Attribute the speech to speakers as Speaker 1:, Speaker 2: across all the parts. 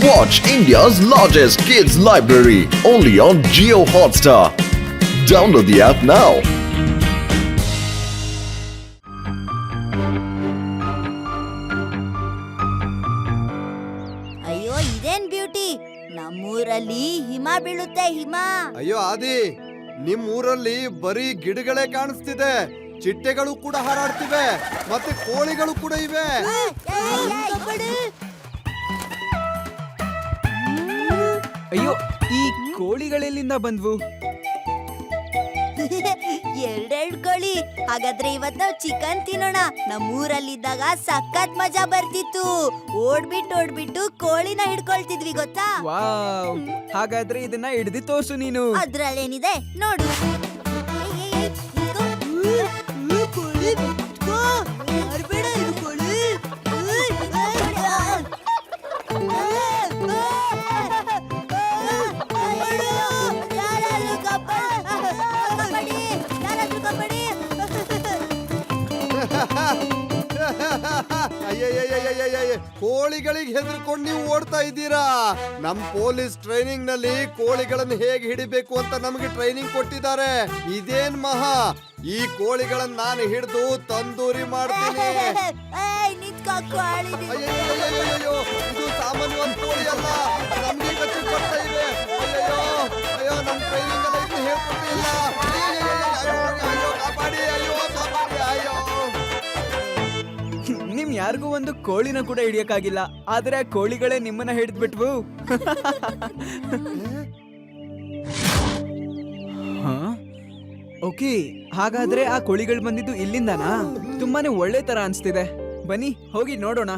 Speaker 1: Watch India's largest kids library only on Jio Hotstar. Download the app now.
Speaker 2: ಅಯ್ಯೋ ಇದೇನ್ beauty, ನಮ್ಮೂರಲ್ಲಿ ಹಿಮ ಬೀಳುತ್ತೆ ಹಿಮ.
Speaker 3: ಅಯ್ಯೋ ಆದಿ, ನಿಮ್ ಊರಲ್ಲಿ ಬರೀ ಗಿಡಗಳೇ ಕಾಣಿಸ್ತಿದೆ, ಚಿಟ್ಟೆಗಳು ಕೂಡ ಹಾರಾಡ್ತಿವೆ, ಮತ್ತೆ ಕೋಳಿಗಳು ಕೂಡ ಇವೆ.
Speaker 4: ಅಯ್ಯೋ, ಈ ಕೋಳಿಗಳೆಲ್ಲಿಂದ ಬಂದ್ವು?
Speaker 2: ಎರಡೆರಡು ಕೋಳಿ. ಹಾಗಾದ್ರೆ ಇವತ್ ನಾವ್ ಚಿಕನ್ ತಿನ್ನೋಣ. ನಮ್ಮೂರಲ್ಲಿದ್ದಾಗ ಸಖತ್ ಮಜಾ ಬರ್ತಿತ್ತು. ಓಡ್ಬಿಟ್ಟು ಕೋಳಿನ ಹಿಡ್ಕೊಳ್ತಿದ್ವಿ ಗೊತ್ತಾ?
Speaker 4: ವಾವ್, ಹಾಗಾದ್ರೆ ಇದನ್ನ ಹಿಡ್ದಿ ತೋರ್ಸು ನೀನು.
Speaker 2: ಅದ್ರಲ್ಲೇನಿದೆ ನೋಡು.
Speaker 3: ಅಯ್ಯಯ್ಯಯ್ಯಯ್ಯಯ್ಯಯ್ಯ, ಕೋಳಿಗಳಿಗೆ ಹೆದರ್ಕೊಂಡು ನೀವು ಓಡ್ತಾ ಇದ್ದೀರಾ? ನಮ್ ಪೊಲೀಸ್ ಟ್ರೈನಿಂಗ್ ನಲ್ಲಿ ಕೋಳಿಗಳನ್ನು ಹೇಗೆ ಹಿಡಿಬೇಕು ಅಂತ ನಮಗೆ ಟ್ರೈನಿಂಗ್ ಕೊಟ್ಟಿದ್ದಾರೆ. ಇದೇನ್ ಮಹಾ, ಈ ಕೋಳಿಗಳನ್ನ ನಾನು ಹಿಡಿದು ತಂದೂರಿ ಮಾಡ್ತೀನಿ. ಅಯ್ಯಯ್ಯಯ್ಯಯ್ಯಯ್ಯೋ, ಇದು ಸಾಮಾನ್ಯವಾದ ಕೋಳಿ ಅಲ್ಲ, ನಮ್ಗೆ ಕಚ್ಚಿ ಬರ್ತಾ ಇವೆ. ಅಯ್ಯೋ ಅಯ್ಯೋ, ನಮ್ ಟ್ರೈನಿಂಗ್ ಎಲ್ಲ ಇನ್ನು ಹೇಳ್ಕೊಟ್ಟಿಲ್ಲ. ಅಯ್ಯೋ ಕಾಪಾಡಿ, ಅಯ್ಯೋ ಕಾಪಾಡಿ, ಅಯ್ಯೋ.
Speaker 4: ನಿಮ್ ಯಾರಿಗೂ ಒಂದು ಕೋಳಿನ ಕೂಡ ಹಿಡಿಯಕ್ಕಾಗಿಲ್ಲ, ಆದ್ರೆ ಆ ಕೋಳಿಗಳೇ ನಿಮ್ಮನ್ನ ಹಿಡಿದ್ಬಿಟ್ವು. ಓಕೆ, ಹಾಗಾದ್ರೆ ಆ ಕೋಳಿಗಳು ಬಂದಿದ್ದು ಇಲ್ಲಿಂದನಾ? ತುಂಬಾನೇ ಒಳ್ಳೆ ತರ ಅನ್ಸ್ತಿದೆ. ಬನ್ನಿ ಹೋಗಿ ನೋಡೋಣ.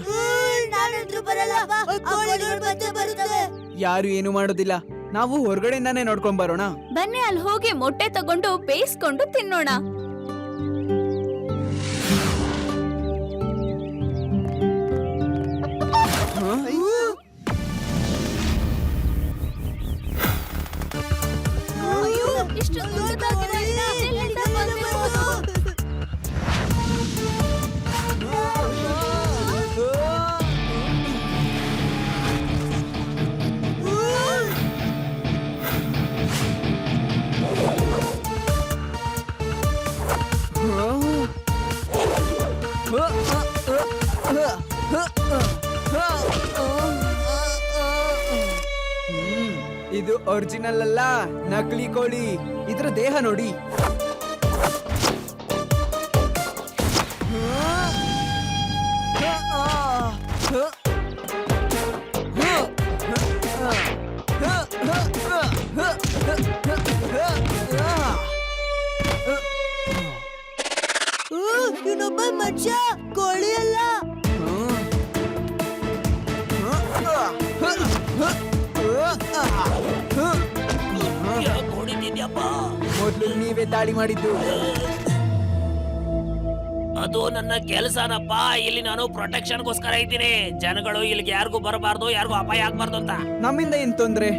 Speaker 4: ಯಾರು ಏನು ಮಾಡೋದಿಲ್ಲ, ನಾವು ಹೊರಗಡೆಯಿಂದಾನೇ ನೋಡ್ಕೊಂಡ್ ಬರೋಣ.
Speaker 5: ಬನ್ನಿ ಅಲ್ಲಿ ಹೋಗಿ ಮೊಟ್ಟೆ ತಗೊಂಡು ಬೇಯಿಸ್ಕೊಂಡು ತಿನ್ನೋಣ.
Speaker 4: ಇದು ಒರಿಜಿನಲ್ ಅಲ್ಲ, ನಕಲಿ ಕೋಳಿ. ಇದರ ದೇಹ ನೋಡಿ.
Speaker 2: ಇನ್ನೊಬ್ಬ ಮನುಷ್ಯ, ಕೋಳಿ ಅಲ್ಲ.
Speaker 4: ಮೊದ್ಲು ನೀವೇ ದಾಳಿ ಮಾಡಿದ್ದು.
Speaker 6: ಅದು ನನ್ನ ಕೆಲಸನಪ್ಪ. ಇಲ್ಲಿ ನಾನು ಪ್ರೊಟೆಕ್ಷನ್ಗೋಸ್ಕರ ಇದ್ದೀನಿ. ಜನಗಳು ಇಲ್ಲಿಗೆ ಯಾರಿಗೂ ಬರಬಾರ್ದು, ಯಾರಿಗೂ ಅಪಾಯ ಆಗ್ಬಾರ್ದು ಅಂತ.
Speaker 4: ನಮ್ಮಿಂದ ಏನ್ ತೊಂದ್ರೆ?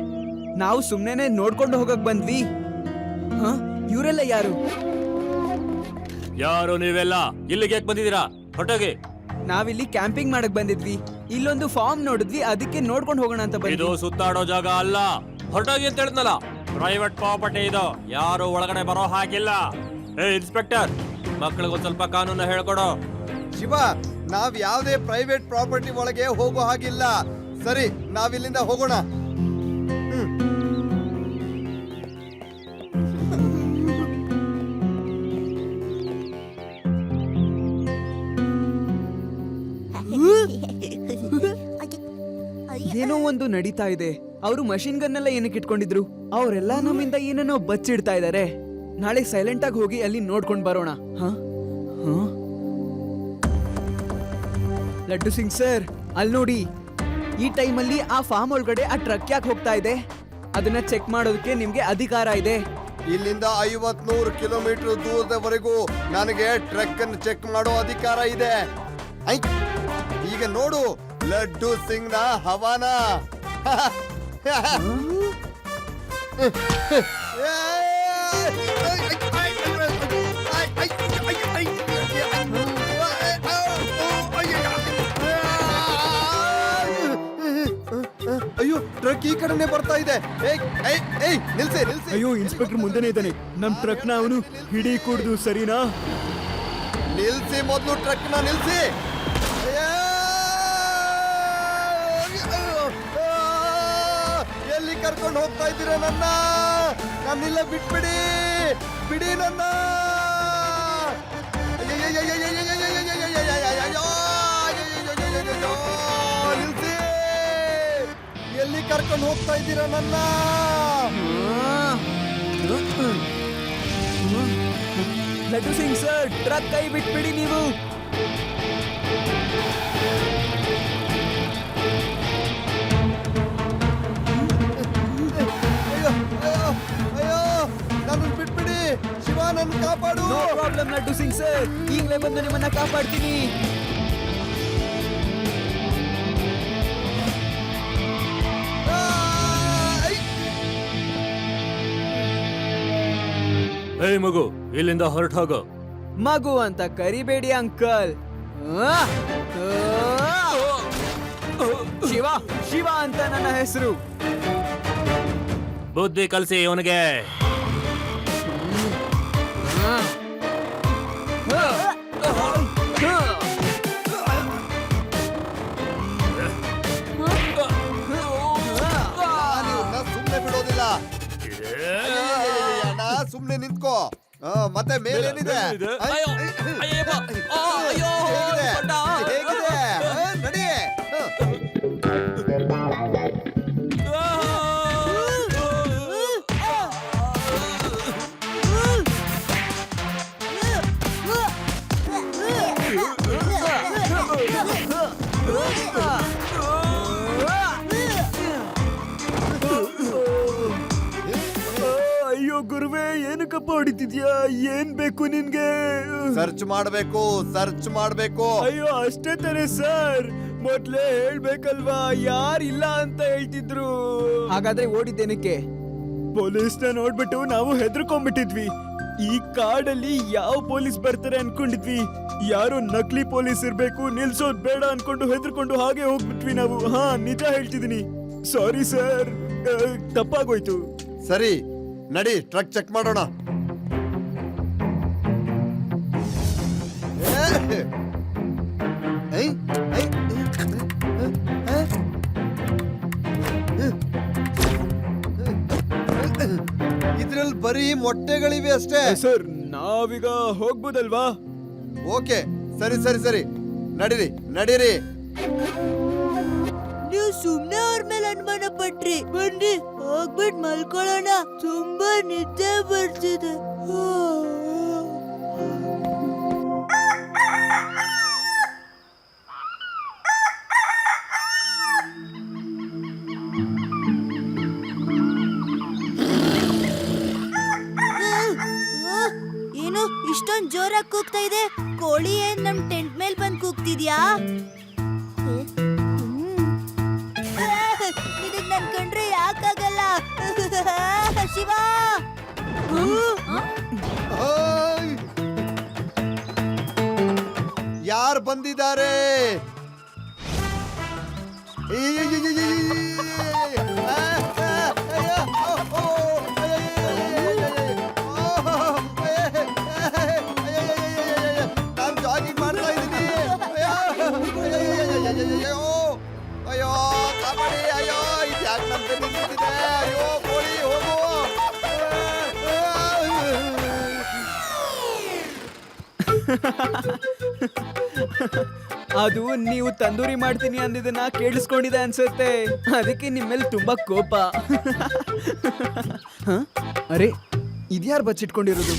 Speaker 4: ನಾವು ಸುಮ್ನೆ ನೋಡ್ಕೊಂಡು ಹೋಗಕ್ ಬಂದ್ವಿ. ಇವರೆಲ್ಲ ಯಾರು?
Speaker 6: ಯಾರು ನೀವೆಲ್ಲ? ಇಲ್ಲಿಗೆ ಯಾಕೆ ಬಂದಿದ್ದೀರಾ? ಹೊರಟೋಗಿ.
Speaker 4: ನಾವಿಲ್ಲಿ ಕ್ಯಾಂಪಿಂಗ್ ಮಾಡಕ್ ಬಂದಿದ್ವಿ. ಇಲ್ಲೊಂದು ಫಾರ್ಮ್ ನೋಡಿದ್ವಿ, ಅದಕ್ಕೆ ನೋಡ್ಕೊಂಡು ಹೋಗೋಣ ಅಂತ ಬಂದ್ವಿ.
Speaker 6: ಇದು ಸುತ್ತಾಡೋ ಜಾಗ ಅಲ್ಲ, ಹೊರಟೋಗಿ ಅಂತ ಹೇಳಿದ್ನಲ್ಲ. ಪ್ರೈವೇಟ್ ಪ್ರಾಪರ್ಟಿ ಇದು, ಯಾರು ಒಳಗಡೆ ಬರೋ ಹಾಗಿಲ್ಲ. ಏ ಇನ್ಸ್ಪೆಕ್ಟರ್, ಮಕ್ಕಳಿಗೊಂದ್ ಸ್ವಲ್ಪ ಕಾನೂನು ಹೇಳ್ಕೊಡು.
Speaker 3: ಶಿವ, ನಾವ್ ಯಾವ್ದೇ ಪ್ರೈವೇಟ್ ಪ್ರಾಪರ್ಟಿ ಒಳಗೆ ಹೋಗೋ ಹಾಗಿಲ್ಲ. ಸರಿ, ನಾವಿಲ್ಲಿಂದ ಹೋಗೋಣ.
Speaker 4: ಏನೋ ಒಂದು ನಡೀತಾ ಇದೆ. ಅವರು ಮಷಿನ್ ಗನ್ ಎಲ್ಲ ಏನಕ್ಕೆ ಇಟ್ಕೊಂಡಿದ್ರು? ಅವರೆಲ್ಲ ನಮ್ಮಿಂದ ಏನೇನೋ ಬಚ್ಚಿಡ್ತಾ ಇದಾರೆ. ನಾಳೆ ಸೈಲೆಂಟ್ ಆಗಿ ಹೋಗಿ ಅಲ್ಲಿ ನೋಡ್ಕೊಂಡ್ ಬರೋಣ. ಲಡ್ಡು ಸಿಂಗ್ ಸರ್, ಅಲ್ಲಿ ನೋಡಿ. ಈ ಟೈಮಲ್ಲಿ ಆ ಫಾರ್ಮ್ ಒಳಗಡೆ ಆ ಟ್ರಕ್ ಯಾಕೆ ಹೋಗ್ತಾ ಇದೆ? ಅದನ್ನ ಚೆಕ್ ಮಾಡೋದಕ್ಕೆ ನಿಮ್ಗೆ ಅಧಿಕಾರ ಇದೆ.
Speaker 3: ಇಲ್ಲಿಂದ 50-100 ಕಿಲೋಮೀಟರ್ ದೂರದವರೆಗೂ ನನಗೆ ಟ್ರಕ್ ಅನ್ನು ಚೆಕ್ ಮಾಡೋ ಅಧಿಕಾರ ಇದೆ. ಈಗ ನೋಡು ಲಡ್ಡು ಸಿಂಗ್ ನ ಹವಾನ. ಅಯ್ಯೋ ಟ್ರಕ್ ಈ ಕಡೆನೆ ಬರ್ತಾ ಇದೆ. ಏಯ್ ಏಯ್ ಏಯ್ ನಿಲ್ಸಿ ನಿಲ್ಸಿ.
Speaker 4: ಅಯ್ಯೋ ಇನ್ಸ್ಪೆಕ್ಟರ್ ಮುಂದೆನೇ ಇದ್ದಾನೆ. ನಮ್ ಟ್ರಕ್ ನ ಅವನು ಹಿಡಿ ಕುಡ್ದು ಸರಿನಾ?
Speaker 3: ನಿಲ್ಸಿ ಮೊದಲು ಟ್ರಕ್ ನ ನಿಲ್ಸಿ. ಅಯ್ಯೋ! ಎಲ್ಲಿ ಕರ್ಕೊಂಡು ಹೋಗ್ತಾ ಇದ್ದೀರಾ ನನ್ನ? ನನ್ನಿಲ್ಲ ಬಿಟ್ಬಿಡಿ, ಬಿಡಿ ನನ್ನ. ನಿಲ್ಸಿ, ಎಲ್ಲಿ ಕರ್ಕೊಂಡು ಹೋಗ್ತಾ ಇದ್ದೀರಾ ನನ್ನ?
Speaker 4: ಲಡ್ಡು ಸಿಂಗ್ ಸರ್, ಟ್ರಕ್ ಕೈ ಬಿಟ್ಬಿಡಿ ನೀವು.
Speaker 3: ಅಯ್ಯೋ ಅಯ್ಯೋ ಅಯ್ಯೋ ನನ್ನನ್ನು ಬಿಟ್ಬಿಡಿ. ಶಿವ, ನನ್ನ ಕಾಪಾಡು.
Speaker 4: No problem Laddu Singh sir, ಈಗಲೇ ಬಂದು ನಿಮ್ಮನ್ನ ಕಾಪಾಡ್ತೀನಿ.
Speaker 6: ಏಯ್ ಮಗು, ಇಲ್ಲಿಂದ ಹೊರಟು ಹೋಗು.
Speaker 4: ಮಗು ಅಂತ ಕರಿಬೇಡಿ ಅಂಕಲ್. ಶಿವ, ಶಿವ ಅಂತ ನನ್ನ ಹೆಸರು.
Speaker 6: ಬುದ್ಧಿ ಕಲಿಸಿ ಇವನಿಗೆ.
Speaker 3: ಸುಮ್ನೆ ಬಿಡೋದಿಲ್ಲ. ಅಣ್ಣ, ಸುಮ್ನೆ ನಿಂತ್ಕೋ. ಮತ್ತೆ ಮೇಲೇನಿದೆ?
Speaker 6: ಅಯ್ಯೋ, ಅಯ್ಯಪ್ಪ. ಅಯ್ಯೋ,
Speaker 3: ಹೇಗಿದೆ?
Speaker 6: ಕೊಂಡ.
Speaker 3: ಹೇಗಿದೆ? ನಡಿ.
Speaker 4: ಅಯ್ಯೋ ಗುರುವೇ, ಏನಕ್ಕಪ್ಪ ಹೊಡಿತಿದ್ಯಾ? ಏನ್ ಬೇಕು ನಿನ್ಗೆ?
Speaker 3: ಸರ್ಚ್ ಮಾಡ್ಬೇಕು, ಸರ್ಚ್ ಮಾಡ್ಬೇಕು.
Speaker 4: ಅಯ್ಯೋ ಅಷ್ಟೇ ತಾನೆ ಸರ್, ಮೊದ್ಲೇ ಹೇಳ್ಬೇಕಲ್ವಾ, ಯಾರಿಲ್ಲ ಅಂತ ಹೇಳ್ತಿದ್ರು. ಹಾಗಾದ್ರೆ ಓಡಿದ್ದೇನಕ್ಕೆ? ಪೊಲೀಸ್ನ ನೋಡ್ಬಿಟ್ಟು ನಾವು ಹೆದರ್ಕೊಂಡ್ಬಿಟ್ಟಿದ್ವಿ. ಈ ಕಾಡಲ್ಲಿ ಯಾವ ಪೊಲೀಸ್ ಬರ್ತಾರೆ ಅನ್ಕೊಂಡಿದ್ವಿ. ಯಾರೋ ನಕಲಿ ಪೊಲೀಸ್ ಇರ್ಬೇಕು, ನಿಲ್ಸೋದ್ ಬೇಡ ಅನ್ಕೊಂಡು ಹೆದರ್ಕೊಂಡು ಹಾಗೆ ಹೋಗ್ಬಿಟ್ವಿ ನಾವು. ಹಾ, ನಿಜ ಹೇಳ್ತಿದೀನಿ. Sorry sir, ತಪ್ಪಾಗೋಯ್ತು.
Speaker 3: ಸರಿ, ನಡಿ ಟ್ರಕ್ ಚೆಕ್ ಮಾಡೋಣ. ಇದ್ರಲ್ಲಿ ಬರೀ ಮೊಟ್ಟೆಗಳಿವೆ ಅಷ್ಟೇ.
Speaker 4: ಸರ್, ನಾವೀಗ ಹೋಗ್ಬೋದಲ್ವಾ?
Speaker 3: ಓಕೆ, ಸರಿ ಸರಿ ಸರಿ, ನಡೀರಿ ನಡೀರಿ.
Speaker 2: ನೀವು ಸುಮ್ನೆ ಅವ್ರ ಮೇಲೆ ಅನುಮಾನ ಪಟ್ರಿ. ಬನ್ನಿ ಹೋಗ್ಬಿಟ್ ಮಲ್ಕೊಳ್ಳೋಣ, ತುಂಬಾ ನಿದ್ದೆ ಬರ್ತಿದೆ. ಏನು ಇಷ್ಟೊಂದ್ ಜೋರಾಗಿ ಕೂಗ್ತಾ ಇದೆ? ಕೋಳಿ ಏನ್ ನಮ್ ಟೆಂಟ್ ಮೇಲ್ ಬಂದ್ ಕೂಗ್ತಿದ್ಯಾ? ಇದಕ್ ನನ್ ಕಂಡ್ರೆ ಯಾಕಾಗಲ್ಲ? ಶಿವ,
Speaker 3: ಯಾರು ಬಂದಿದ್ದಾರೆ? ನಾನು ಜಾಗಿಂಗ್ ಮಾಡ್ತಾ ಇದ್ದೀನಿ. ಅಯ್ಯೋ ಕಾಪಾಡಿ. ಅಯ್ಯೋ, ಇದು ಯಾಕೆ ನಮ್ಗೆ ನಿಂತಿದೆ? ಅಯ್ಯೋ ಕೋಳಿ, ಹೋಗು.
Speaker 4: ಅದು ನೀವು ತಂದೂರಿ ಮಾಡ್ತೀನಿ ಅಂದಿದ್ದನ್ನ ಕೇಳಿಸ್ಕೊಂಡಿದೆ ಅನ್ಸುತ್ತೆ, ಅದಕ್ಕೆ ನಿಮ್ಮೇಲೆ ತುಂಬಾ ಕೋಪ. ಹ? ಅರೆ, ಇದ್ಯಾರು ಬಚ್ಚಿಟ್ಕೊಂಡಿರೋದು?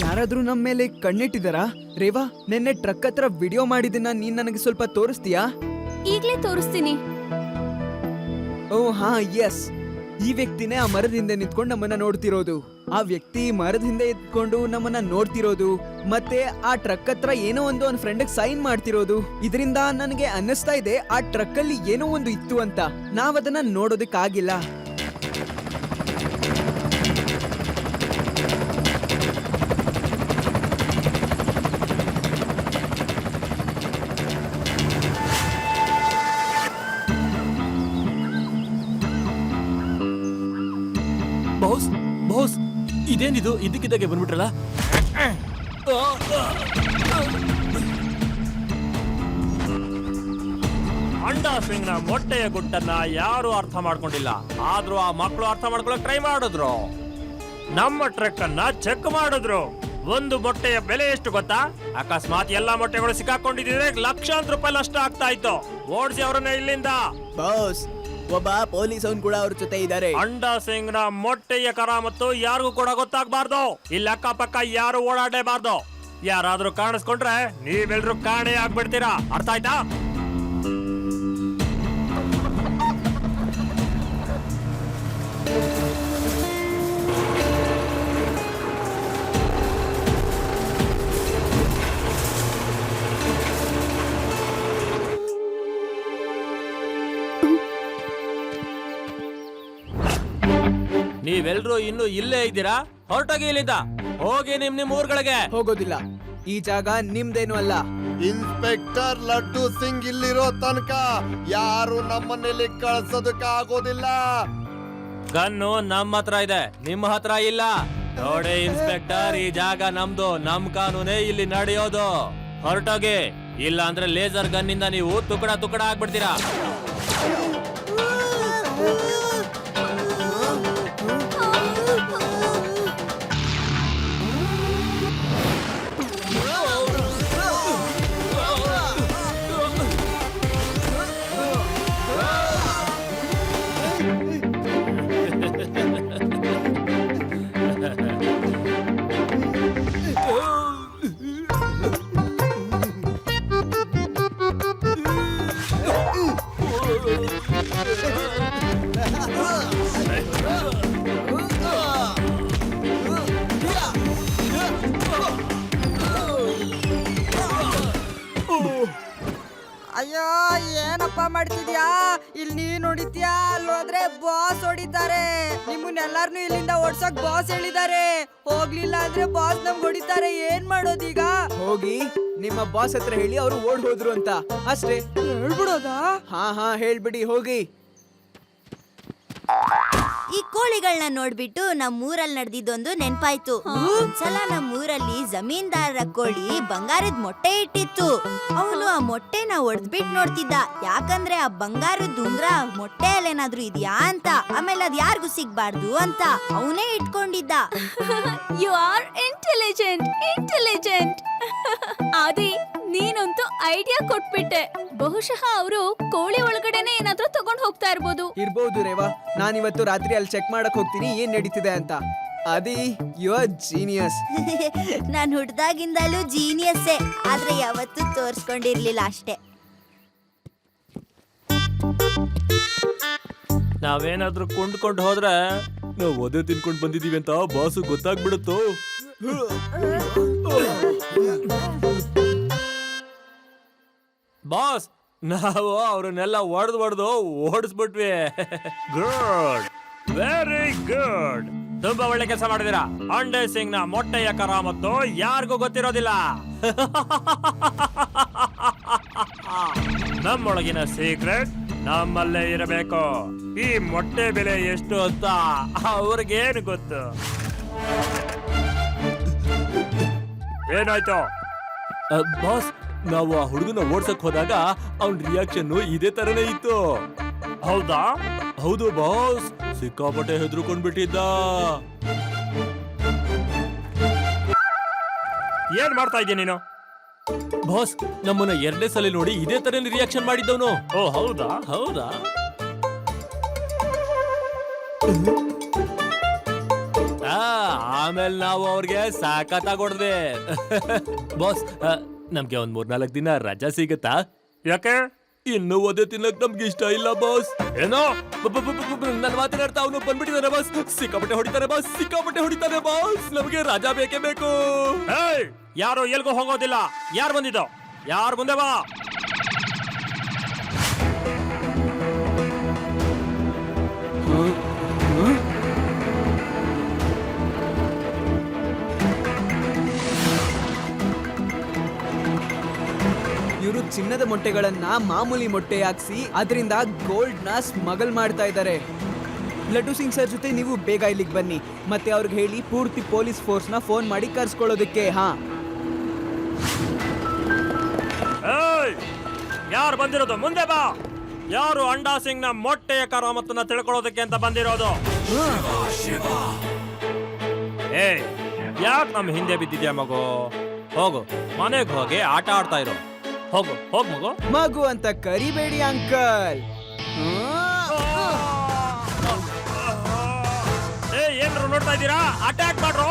Speaker 4: ಯಾರಾದ್ರೂ ನಮ್ಮ ಮೇಲೆ ಕಣ್ಣಿಟ್ಟಿದಾರಾ? ರೇವಾ, ನಿನ್ನೆ ಟ್ರಕ್ ಹತ್ರ ವಿಡಿಯೋ ಮಾಡಿದ್ದನ್ನ ನೀನ್ ನನಗೆ ಸ್ವಲ್ಪ ತೋರಿಸ್ತೀಯಾ?
Speaker 5: ಈಗ್ಲೇ ತೋರಿಸ್ತೀನಿ.
Speaker 4: ಓ ಹಾ, ಎಸ್, ಈ ವ್ಯಕ್ತಿನೇ ಆ ಮರದ ಹಿಂದೆ ನಿಂತ್ಕೊಂಡು ನಮ್ಮನ್ನ ನೋಡ್ತಿರೋದು. ಆ ವ್ಯಕ್ತಿ ಮರದ ಹಿಂದೆ ಇದ್ಕೊಂಡು ನಮ್ಮನ್ನ ನೋಡ್ತಿರೋದು, ಮತ್ತೆ ಆ ಟ್ರಕ್ ಹತ್ರ ಏನೋ ಒಂದು ಅವ್ನ ಫ್ರೆಂಡ್ ಸೈನ್ ಮಾಡ್ತಿರೋದು. ಇದರಿಂದ ನನಗೆ ಅನ್ನಿಸ್ತಾ ಇದೆ ಆ ಟ್ರಕ್ ಅಲ್ಲಿ ಏನೋ ಒಂದು ಇತ್ತು ಅಂತ. ನಾವದನ್ನ ನೋಡೋದಕ್ಕಾಗಿಲ್ಲ.
Speaker 6: ಬಾಸ್ ಬಾಸ್ ಇದೇನಿದು ಇದಕ್ಕಿದ್ದಾಗೆ ಬಂದ್ಬಿಟ್ರಲ್ಲ. ಅಂಡಾ ಸಿಂಗ್ನ ಮೊಟ್ಟೆಯ ಗುಟ್ಟನ್ನ ಯಾರು ಅರ್ಥ ಮಾಡ್ಕೊಂಡಿಲ್ಲ. ಆದ್ರೂ ಆ ಮಕ್ಕಳು ಅರ್ಥ ಮಾಡ್ಕೊಳಕ್ ಟ್ರೈ ಮಾಡಿದ್ರು. ನಮ್ಮ ಟ್ರಕ್ ಅನ್ನ ಚೆಕ್ ಮಾಡಿದ್ರು. ಒಂದು ಮೊಟ್ಟೆಯ ಬೆಲೆ ಎಷ್ಟು ಗೊತ್ತಾ? ಅಕಸ್ಮಾತ್ ಎಲ್ಲಾ ಮೊಟ್ಟೆಗಳು ಸಿಕ್ಕಾಕೊಂಡಿದ್ರೆ ಲಕ್ಷಾಂತರ ರೂಪಾಯಿ ನಷ್ಟ ಆಗ್ತಾ ಇತ್ತು. ಓಡಿಸಿ ಅವರನ್ನ ಇಲ್ಲಿಂದ.
Speaker 4: ಬಾಸ್, ಒಬ್ಬ ಪೊಲೀಸ್ ಅವ್ನು ಕೂಡ ಅವ್ರ ಜೊತೆ ಇದ್ದಾರೆ.
Speaker 6: ಅಂಡಾ ಸಿಂಗ್ ನ ಮೊಟ್ಟೆಯ ಕರ ಮತ್ತು ಯಾರಿಗೂ ಕೂಡ ಗೊತ್ತಾಗಬಾರ್ದು. ಇಲ್ಲಿ ಅಕ್ಕಪಕ್ಕ ಯಾರು ಓಡಾಡಲೇಬಾರ್ದು. ಯಾರಾದ್ರೂ ಕಾಣಿಸ್ಕೊಂಡ್ರೆ ನೀವೆಲ್ರೂ ಕಾಣೆ ಆಗ್ಬಿಡ್ತೀರಾ. ಅರ್ಥ ಆಯ್ತಾ? ನೀವೆಲ್ರೂ ಇನ್ನು ಇಲ್ಲೇ ಇದ್ದೀರಾ? ಹೊರಟೋಗಿ ಇಲ್ಲಿಂದ. ಹೋಗಿ ನಿಮ್ ಊರ್ಗಳಿಗೆ.
Speaker 4: ಹೋಗೋದಿಲ್ಲ, ಈ ಜಾಗ ನಿಮ್ದೇನು ಅಲ್ಲ.
Speaker 3: ಇನ್ಸ್ಪೆಕ್ಟರ್ ಲಡ್ಡು ಸಿಂಗ್ ಇಲ್ಲಿರೋ ತನಕ ಯಾರು ನಮ್ಮನ್ನೆಲ್ಲಿ ಕಳ್ಸೋದಕ್ಕೆ ಆಗೋದಿಲ್ಲ.
Speaker 6: ಗನ್ನು ನಮ್ಮ ಹತ್ರ ಇದೆ, ನಿಮ್ಮ ಹತ್ರ ಇಲ್ಲ. ನೋಡಿ ಇನ್ಸ್ಪೆಕ್ಟರ್, ಈ ಜಾಗ ನಮ್ದು. ನಮ್ ಕಾನೂನೇ ಇಲ್ಲಿ ನಡೆಯೋದು. ಹೊರಟೋಗಿ, ಇಲ್ಲ ಅಂದ್ರೆ ಲೇಸರ್ ಗನ್ನಿಂದ ನೀವು ತುಕಡ ತುಕಡ ಆಗ್ಬಿಡ್ತೀರಾ.
Speaker 7: ಅಯ್ಯೋ, ಏನಪ್ಪ ಮಾಡ್ತಿದ್ಯಾ? ಇಲ್ಲಿ ನೀನ್ ಹೊಡಿದ್ಯಾ, ಅಲ್ಲೋದ್ರೆ ಬಾಸ್ ಹೊಡಿತಾರೆ. ನಿಮ್ಮನ್ನೆಲ್ಲಾರ್ನು ಇಲ್ಲಿಂದ ಓಡ್ಸಕ್ ಬಾಸ್ ಹೇಳಿದ್ದಾರೆ. ಹೋಗ್ಲಿಲ್ಲ ಅಂದ್ರೆ ಬಾಸ್ ನಮ್ಗೆ ಹೊಡಿತಾರೆ. ಏನ್ ಮಾಡೋದೀಗ?
Speaker 4: ಹೋಗಿ ನಿಮ್ಮ ಬಾಸ್ ಹತ್ರ ಹೇಳಿ ಅವರು ಓಡ್ ಹೋದ್ರು ಅಂತ ಅಷ್ಟೇ.
Speaker 7: ಹೇಳ್ಬಿಡೋದಾ?
Speaker 4: ಹಾ ಹೇಳ್ಬಿಡಿ, ಹೋಗಿ.
Speaker 2: ಈ ಕೋಳಿಗಳನ್ನ ನೋಡ್ಬಿಟ್ಟು ನಮ್ಮೂರಲ್ಲಿ ನಡೆದಿದ್ದೊಂದು ನೆನ್ಪಾಯ್ತು. ಒಂದ್ಸಲ ನಮ್ಮೂರಲ್ಲಿ ಜಮೀನ್ದಾರರ ಕೋಳಿ ಬಂಗಾರದ ಮೊಟ್ಟೆ ಇಟ್ಟಿತ್ತು. ಅವನು ಆ ಮೊಟ್ಟೆನ ಒಡ್ದ್ಬಿಟ್ಟು ನೋಡ್ತಿದ್ದ. ಯಾಕಂದ್ರೆ ಆ ಬಂಗಾರದ ಉಂಗ್ರ ಮೊಟ್ಟೆಯಲ್ಲೇನಾದ್ರೂ ಇದೆಯಾ ಅಂತ. ಆಮೇಲೆ ಅದ್ ಯಾರಿಗೂ ಸಿಗ್ಬಾರ್ದು ಅಂತ ಅವನೇ ಇಟ್ಕೊಂಡಿದ್ದ.
Speaker 5: You are intelligent. Adi, ನೀನಂತೂ idea ಕೊಟ್ಬಿಟ್ಟೆ. ಬಹುಶಃ ಅವರು ಕೋಳಿ ಒಳಗಡೆನೆ ಏನಾದ್ರೂ ತಗೊಂಡ್ ಹೋಗ್ತಾ
Speaker 4: ಇರ್ಬೋದು ರೇವಾ. ನಾನಿವತ್ತು ರಾತ್ರಿ ಅಲ್ಲಿ ಚೆಕ್ ಮಾಡಕ್ ಹೋಗ್ತೀನಿ ಏನ್ ನಡೀತಿದೆ ಅಂತ. ಅದಿ, ಯು ಆರ್ ಜೀನಿಯಸ್.
Speaker 2: ನಾನ್ ಹುಟ್ದಾಗಿಂದಲೂ ಜೀನಿಯಸ್ಸೇ, ಆದ್ರೆ ಯಾವತ್ತೂ ತೋರ್ಸ್ಕೊಂಡಿರ್ಲಿಲ್ಲ ಅಷ್ಟೇ.
Speaker 6: ನಾವೇನಾದ್ರೂ ಕೊಂಡ್ಕೊಂಡು ಹೋದ್ರೆ ನಾವು ಒದೆ ತಿನ್ಕೊಂಡು ಬಂದಿದೀವಿ ಅಂತ ಬಾಸು ಗೊತ್ತಾಗ್ಬಿಡುತ್ತೋ. ಬಾಸ್, ನಾವು ಅವ್ರನ್ನೆಲ್ಲ ಹೊಡೆದು ಓಡಿಸ್ಬಿಟ್ವಿ. Good, very good. ತುಂಬಾ ಒಳ್ಳೆ ಕೆಲಸ ಮಾಡಿದೀರಾ. ಅಂಡೇ ಸಿಂಗ್ ನ ಮೊಟ್ಟೆಯ ಕರ ಮತ್ತು ಯಾರಿಗೂ ಗೊತ್ತಿರೋದಿಲ್ಲ. ನಮ್ಮೊಳಗಿನ ಸೀಕ್ರೆಟ್ ನಮ್ಮಲ್ಲೇ ಇರಬೇಕು. ಈ ಮೊಟ್ಟೆ ಬೆಲೆ ಎಷ್ಟು ಅಂತ ಅವ್ರಿಗೇನು ಗೊತ್ತು? ಏನಾಯ್ತು ಬಾಸ್? ನಾವು ಆ ಹುಡುಗನ ಓಡ್ಸಕ್ ಹೋದಾಗ ಅವನ್ ರಿಯಾಕ್ಷನ್ ಇದೇ ತರನೇ ಇತ್ತು. ಹೌದಾ? ಹೌದು ಬಾಸ್, ಸಿಕ್ಕಾಪಟ್ಟೆ ಹೆದರ್ಕೊಂಡ್ಬಿಟ್ಟಿದ್ದ. ಏನ್ ಮಾಡ್ತಾ ಇದ್ದೀಯ ನೀನು? ಬಾಸ್, ನಮ್ಮನ್ನ ಎರಡನೇ ಸಲ ನೋಡಿ ಇದೇ ತರ ರಿಯಾಕ್ಷನ್ ಮಾಡಿದ್ದವನು. ಓ ಹೌದಾ? ಹೌದಾ? ಆಮೇಲೆ ನಾವು ಅವ್ರಿಗೆ ಸಾಕತ್ತಾಗಿ ಹೊಡೆದ್ವಿ. ಬಾಸ್, ನಮ್ಗೆ ಒಂದ್ 3-4 ದಿನ ರಜಾ ಸಿಗತ್ತಾ? ಯಾಕೆ? ಇನ್ನು ಒದೆ ತಿನ್ನಕ್ ನಮ್ಗೆ ಇಷ್ಟ ಇಲ್ಲ ಬಾಸ್. ಏನೋ ನನ್ ಮಾತನಾಡ್ತಾ ಅವನು ಬಂದ್ಬಿಟ್ಟಿದಾನೆ ಬಾಸ್. ಸಿಕ್ಕಾಪಟ್ಟೆ ಹೊಡಿತಾರೆ ಬಾಸ್, ಸಿಕ್ಕಾಪಟ್ಟೆ ಹೊಡಿತಾರೆ ಬಾಸ್. ನಮ್ಗೆ ರಜಾ ಬೇಕೇ ಬೇಕು. ಯಾರು ಎಲ್ಗೂ ಹೋಗೋದಿಲ್ಲ. ಯಾರು ಬಂದಿದ್ದು? ಯಾರು ಮುಂದೆ ಬಾ.
Speaker 4: ಇವರು ಚಿನ್ನದ ಮೊಟ್ಟೆಗಳನ್ನ ಮಾಮೂಲಿ ಮೊಟ್ಟೆ ಹಾಕ್ಸಿ ಅದರಿಂದ ಗೋಲ್ಡ್ ನ ಸ್ಮಗಲ್ ಮಾಡ್ತಾ ಇದ್ದಾರೆ. ಲಡ್ಡು ಸಿಂಗ್ ಸರ್ ಜೊತೆ ನೀವು ಬೇಗ ಇಲ್ಲಿಗೆ ಬನ್ನಿ ಮತ್ತೆ ಅವ್ರಿಗೆ ಹೇಳಿ ಪೂರ್ತಿ ಪೊಲೀಸ್ ಫೋರ್ಸ್ನ ಫೋನ್ ಮಾಡಿ ಕರ್ಸ್ಕೊಳ್ಳೋದಕ್ಕೆ. ಹಾ,
Speaker 6: ಯಾರು ಬಂದಿರೋದು? ಮುಂದೆ ಬಾ. ಯಾರು ಅಂಡಾ ಸಿಂಗ್ ನ ಮೊಟ್ಟೆಯ ಕರಾಮತ್ತನ್ನ ತಿಳ್ಕೊಳ್ಳೋದಕ್ಕೆ ಅಂತ ಬಂದಿರೋದು? ಏಯ್, ಯಾಕೆ ನಮ್ಮ ಹಿಂದೆ ಬಿದ್ದಿದ್ಯಾ ಮಗು? ಹೋಗು, ಮನೆಗೆ ಹೋಗಿ ಆಟ ಆಡ್ತಾ ಇರೋ. ಹೋಗು ಹೋಗ್ ಮಗು.
Speaker 4: ಮಗು ಅಂತ ಕರಿಬೇಡಿ ಅಂಕಲ್.
Speaker 6: ಏನ್ರು ನೋಡ್ತಾ ಇದ್ದೀರಾ? ಅಟ್ಯಾಕ್ ಮಾಡ್ರು.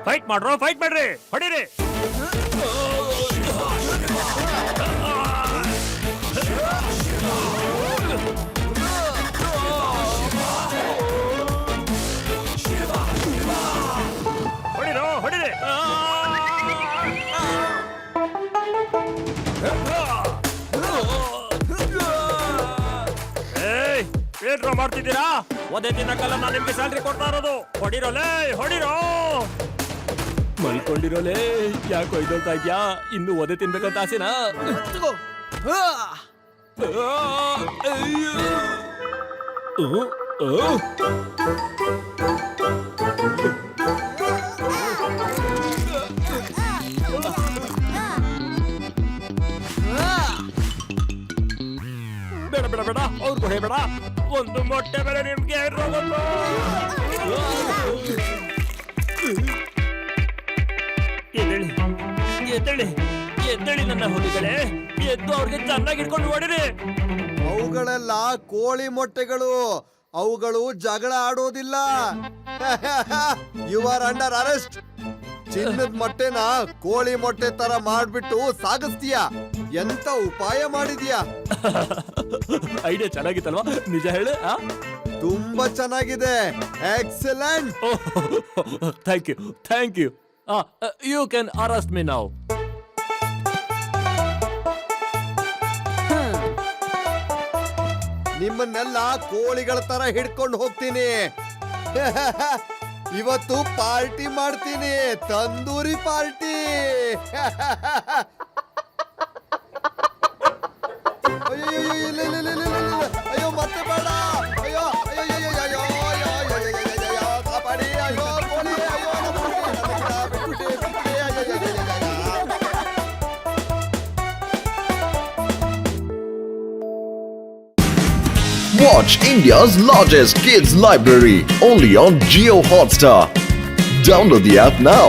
Speaker 6: ಫೈಟ್ ಮಾಡ್ರು, ಫೈಟ್ ಮಾಡ್ರಿ, ಹೊಡೀರಿ. ಹೊಡಿರೋ, ಹೊಡಿರಿ. ಏನ್ರೋ ಮಾಡ್ತಿದ್ದೀರಾ? ಒಂದೇ ದಿನಕ್ಕೆಲ್ಲ ನಾನು ನಿಮ್ಗೆ ಸ್ಯಾಲ್ರಿ ಕೊಡ್ತಾ ಇರೋದು. ಹೊಡಿರೋಲೇ, ಹೊಡಿರೋ. ಮಲ್ಕೊಂಡಿರೋಲೇ, ಯಾಕೋ ಇದೊಳ್ತಾ ಇದ್ಯಾ? ಇನ್ನು ಒದೆ ತಿನ್ಬೇಕಂತ ಆಸೆನಾ? ಬೇಡ ಬೇಡ ಬೇಡ, ಅವ್ರು ಕೊಡಬೇಡ. ಒಂದು ಮೊಟ್ಟೆ ಬೇಡ ನಿಮ್ಗೆ. ಎದ್ದೇಳಿ ಎದ್ದೇಳಿ ಎದ್ದೇಳಿ ನನ್ನ ಹುಲಿಗಳೇ, ಎದ್ದು ಅವ್ರಿಗೆ ಚೆನ್ನಾಗಿ ಇಟ್ಕೊಂಡು ಹೊಡಿರಿ.
Speaker 3: ಅವುಗಳೆಲ್ಲ ಕೋಳಿ ಮೊಟ್ಟೆಗಳು, ಅವುಗಳು ಜಗಳ ಆಡೋದಿಲ್ಲ. You are under arrest. ಚಿನ್ನದ ಮೊಟ್ಟೆನ ಕೋಳಿ ಮೊಟ್ಟೆ ತರ ಮಾಡ್ಬಿಟ್ಟು ಸಾಗಿಸ್ತೀಯ. ಎಂತ ಉಪಾಯ ಮಾಡಿದ್ಯಾ?
Speaker 6: ಐಡಿಯಾ ಚೆನ್ನಾಗಿತ್ತಲ್ವಾ? ನಿಜ ಹೇಳು.
Speaker 3: ತುಂಬಾ ಚೆನ್ನಾಗಿದೆ. Excellent.
Speaker 6: Thank you, thank you. You can arrest me now.
Speaker 3: ನಿಮ್ಮನ್ನೆಲ್ಲ ಕೋಳಿಗಳ ತರ ಹಿಡ್ಕೊಂಡು ಹೋಗ್ತೀನಿ. ಇವತ್ತು ಪಾರ್ಟಿ ಮಾಡ್ತೀನಿ, ತಂದೂರಿ ಪಾರ್ಟಿ. ಅಯ್ಯೋ ಇಲ್ಲ ಇಲ್ಲ ಇಲ್ಲ ಇಲ್ಲ ಇಲ್ಲ. ಅಯ್ಯೋ ಮತ್ತೆ ಬೇಡ. ಅಯ್ಯೋ ಅಯ್ಯೋ ಅಯ್ಯೋ ಅಯ್ಯೋ ಅಯ್ಯೋ ಅಯ್ಯೋ ಕಾಪಾಡಿ. ಅಯ್ಯೋ ಕೋಳಿ, ಅಯ್ಯೋ ಬಿಟ್ಬಿಡಿ, ಬಿಟ್ಬಿಡಿ. ಅಯ್ಯೋ ಅಯ್ಯೋ ಅಯ್ಯೋ.
Speaker 1: Watch India's largest kids library only on Jio Hotstar. Download the app now.